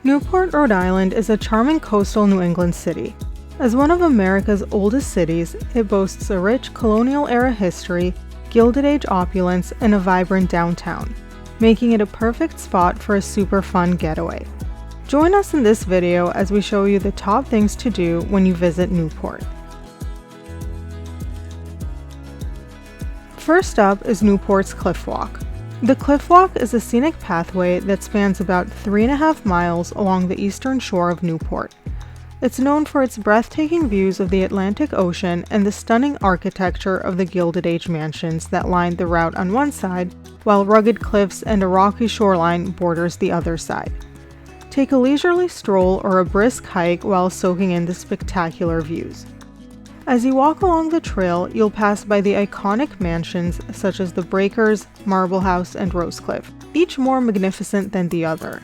Newport, Rhode Island is a charming coastal New England city. As one of America's oldest cities, it boasts a rich colonial-era history, Gilded Age opulence, and a vibrant downtown, making it a perfect spot for a super fun getaway. Join us in this video as we show you the top things to do when you visit Newport. First up is Newport's Cliffwalk. The Cliffwalk is a scenic pathway that spans about 3.5 miles along the eastern shore of Newport. It's known for its breathtaking views of the Atlantic Ocean and the stunning architecture of the Gilded Age mansions that line the route on one side, while rugged cliffs and a rocky shoreline borders the other side. Take a leisurely stroll or a brisk hike while soaking in the spectacular views. As you walk along the trail, you'll pass by the iconic mansions such as the Breakers, Marble House, and Rosecliff, each more magnificent than the other.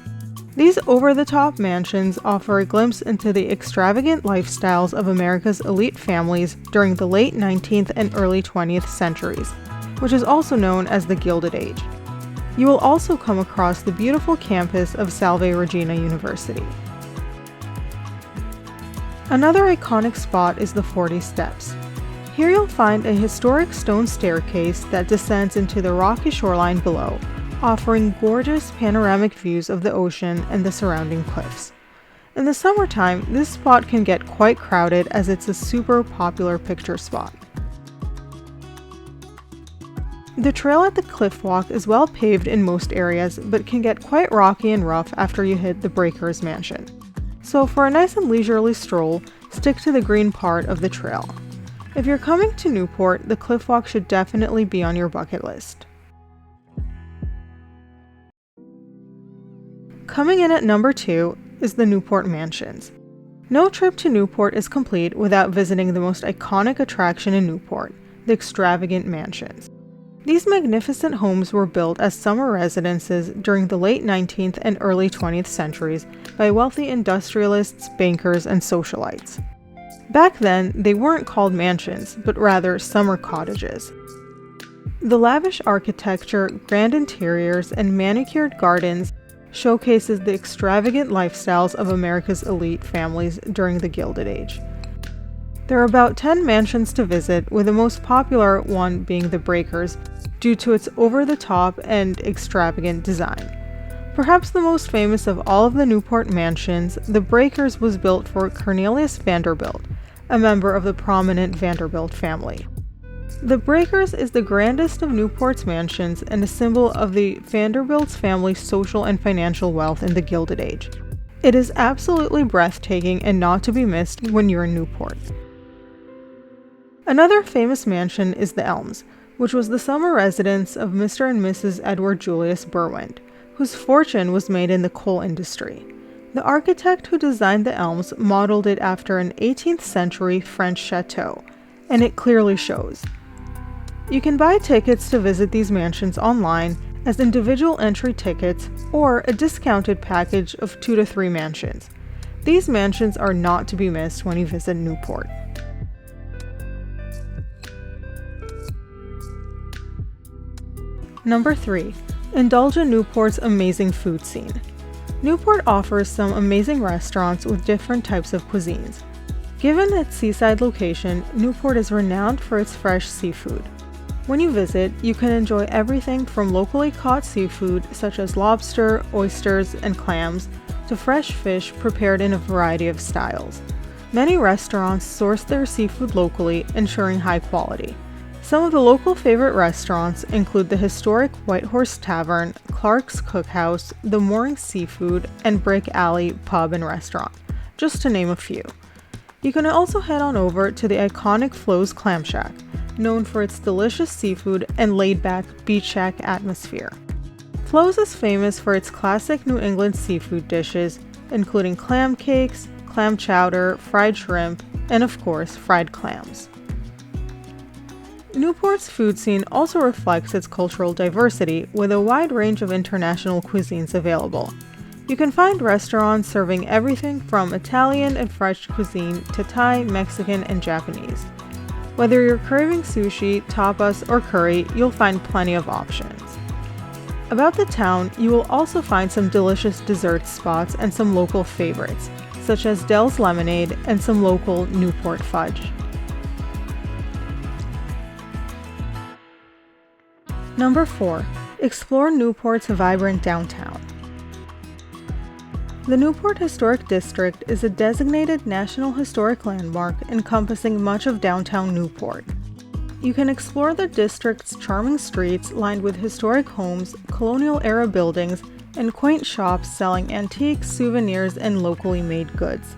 These over-the-top mansions offer a glimpse into the extravagant lifestyles of America's elite families during the late 19th and early 20th centuries, which is also known as the Gilded Age. You will also come across the beautiful campus of Salve Regina University. Another iconic spot is the 40 Steps. Here you'll find a historic stone staircase that descends into the rocky shoreline below, offering gorgeous panoramic views of the ocean and the surrounding cliffs. In the summertime, this spot can get quite crowded as it's a super popular picture spot. The trail at the Cliffwalk is well paved in most areas, but can get quite rocky and rough after you hit the Breakers Mansion. So for a nice and leisurely stroll, stick to the green part of the trail. If you're coming to Newport, the Cliffwalk should definitely be on your bucket list. Coming in at number 2 is the Newport Mansions. No trip to Newport is complete without visiting the most iconic attraction in Newport, the extravagant mansions. These magnificent homes were built as summer residences during the late 19th and early 20th centuries by wealthy industrialists, bankers, and socialites. Back then, they weren't called mansions, but rather summer cottages. The lavish architecture, grand interiors, and manicured gardens showcases the extravagant lifestyles of America's elite families during the Gilded Age. There are about 10 mansions to visit, with the most popular one being the Breakers, due to its over-the-top and extravagant design. Perhaps the most famous of all of the Newport mansions, the Breakers was built for Cornelius Vanderbilt, a member of the prominent Vanderbilt family. The Breakers is the grandest of Newport's mansions and a symbol of the Vanderbilt's family's social and financial wealth in the Gilded Age. It is absolutely breathtaking and not to be missed when you're in Newport. Another famous mansion is the Elms, which was the summer residence of Mr. and Mrs. Edward Julius Derwent, whose fortune was made in the coal industry. The architect who designed the Elms modeled it after an 18th century French chateau, and it clearly shows. You can buy tickets to visit these mansions online as individual entry tickets or a discounted package of 2 to 3 mansions. These mansions are not to be missed when you visit Newport. Number 3. Indulge in Newport's amazing food scene. Newport offers some amazing restaurants with different types of cuisines. Given its seaside location, Newport is renowned for its fresh seafood. When you visit, you can enjoy everything from locally caught seafood such as lobster, oysters, and clams, to fresh fish prepared in a variety of styles. Many restaurants source their seafood locally, ensuring high quality. Some of the local favorite restaurants include the historic White Horse Tavern, Clark's Cookhouse, the Mooring Seafood, and Brick Alley Pub and Restaurant, just to name a few. You can also head on over to the iconic Flo's Clam Shack, known for its delicious seafood and laid-back beach shack atmosphere. Flo's is famous for its classic New England seafood dishes, including clam cakes, clam chowder, fried shrimp, and of course, fried clams. Newport's food scene also reflects its cultural diversity, with a wide range of international cuisines available. You can find restaurants serving everything from Italian and French cuisine to Thai, Mexican, and Japanese. Whether you're craving sushi, tapas, or curry, you'll find plenty of options. About the town, you will also find some delicious dessert spots and some local favorites, such as Dell's Lemonade and some local Newport fudge. Number 4. Explore Newport's vibrant downtown. The Newport Historic District is a designated National Historic Landmark encompassing much of downtown Newport. You can explore the district's charming streets lined with historic homes, colonial-era buildings, and quaint shops selling antiques, souvenirs, and locally made goods.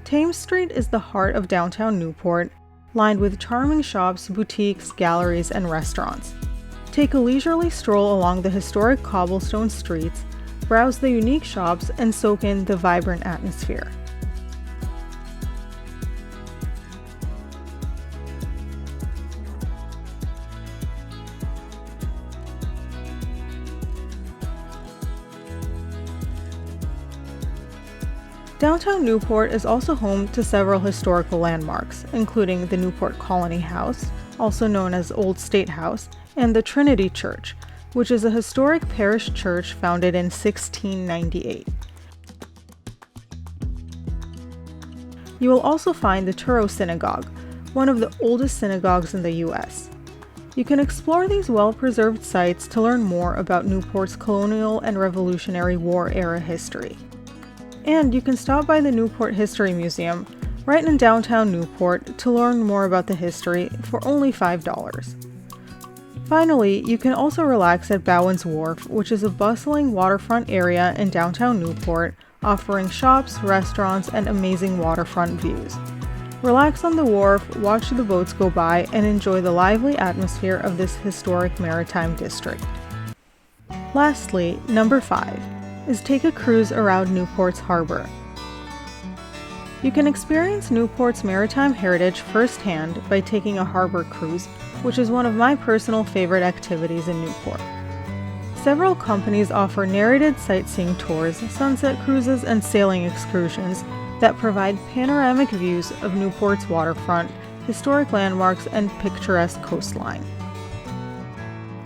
Thames Street is the heart of downtown Newport, lined with charming shops, boutiques, galleries, and restaurants. Take a leisurely stroll along the historic cobblestone streets, browse the unique shops, and soak in the vibrant atmosphere. Downtown Newport is also home to several historical landmarks, including the Newport Colony House, also known as Old State House, and the Trinity Church, which is a historic parish church founded in 1698. You will also find the Truro Synagogue, one of the oldest synagogues in the U.S. You can explore these well-preserved sites to learn more about Newport's colonial and Revolutionary War era history. And you can stop by the Newport History Museum, right in downtown Newport, to learn more about the history for only $5. Finally, you can also relax at Bowen's Wharf, which is a bustling waterfront area in downtown Newport, offering shops, restaurants, and amazing waterfront views. Relax on the wharf, watch the boats go by, and enjoy the lively atmosphere of this historic maritime district. Lastly, number 5. is take a cruise around Newport's harbor. You can experience Newport's maritime heritage firsthand by taking a harbor cruise, which is one of my personal favorite activities in Newport. Several companies offer narrated sightseeing tours, sunset cruises, and sailing excursions that provide panoramic views of Newport's waterfront, historic landmarks, and picturesque coastline.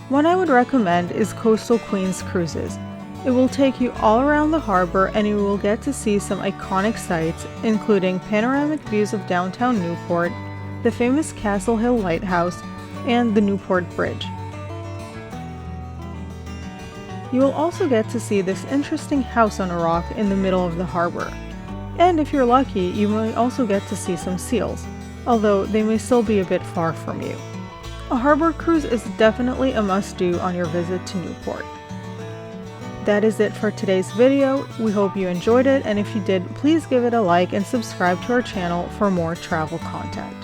One I would recommend is Coastal Queens Cruises. It will take you all around the harbor and you will get to see some iconic sights, including panoramic views of downtown Newport, the famous Castle Hill Lighthouse, and the Newport Bridge. You will also get to see this interesting house on a rock in the middle of the harbor. And if you're lucky, you might also get to see some seals, although they may still be a bit far from you. A harbor cruise is definitely a must-do on your visit to Newport. That is it for today's video. We hope you enjoyed it, and if you did, please give it a like and subscribe to our channel for more travel content.